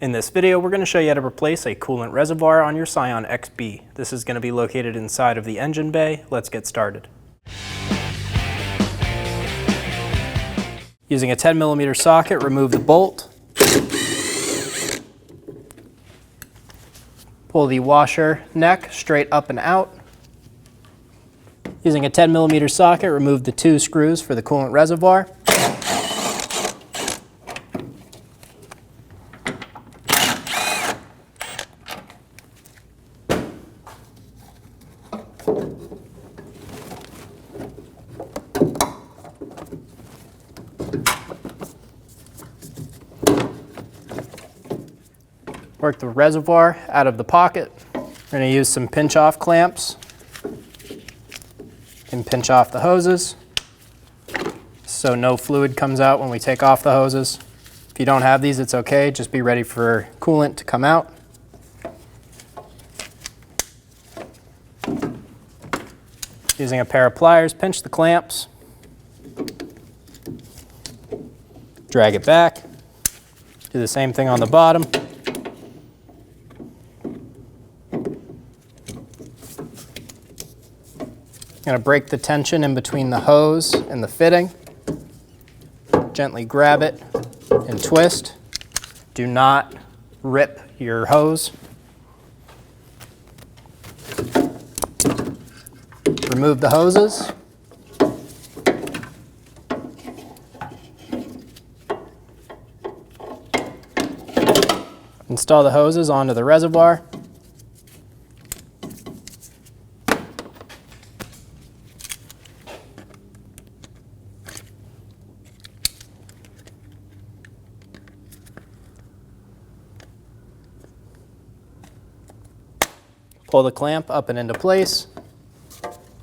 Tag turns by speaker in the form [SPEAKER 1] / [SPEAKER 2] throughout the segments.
[SPEAKER 1] In this video, we're going to show you how to replace a coolant reservoir on your Scion XB. This is going to be located inside of the engine bay. Let's get started. Using a 10mm socket, remove the bolt. Pull the washer neck straight up and out. Using a 10mm socket, remove the 2 screws for the coolant reservoir. Work the reservoir out of the pocket. We're going to use some pinch-off clamps and pinch off the hoses so no fluid comes out when we take off the hoses. If you don't have these, it's okay. Just be ready for coolant to come out. Using a pair of pliers, pinch the clamps. Drag it back. Do the same thing on the bottom. I'm going to break the tension in between the hose and the fitting. Gently grab it and twist. Do not rip your hose. Remove the hoses. Install the hoses onto the reservoir. Pull the clamp up and into place.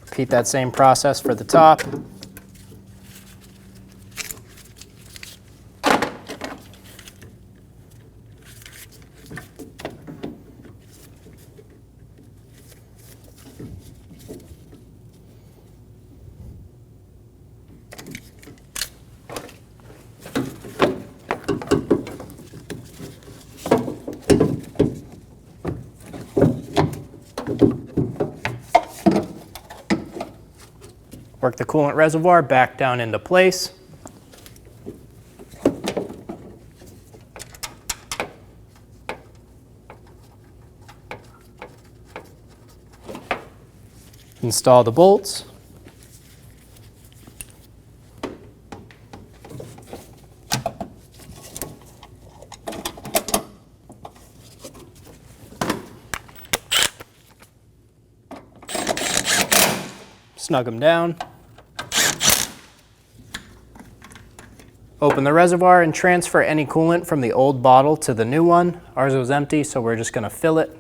[SPEAKER 1] Repeat that same process for the top. Work the coolant reservoir back down into place. Install the bolts. Snug them down. Open the reservoir and transfer any coolant from the old bottle to the new one. Ours was empty, so we're just going to fill it.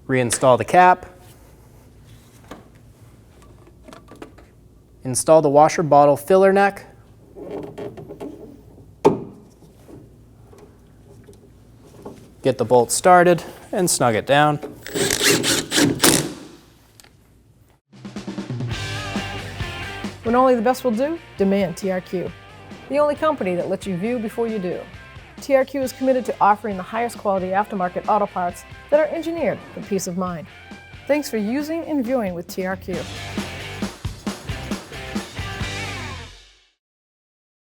[SPEAKER 1] Reinstall the cap. Install the washer bottle filler neck. Get the bolt started and snug it down.
[SPEAKER 2] When only the best will do, demand TRQ. The only company that lets you view before you do. TRQ is committed to offering the highest quality aftermarket auto parts that are engineered for peace of mind. Thanks for using and viewing with TRQ.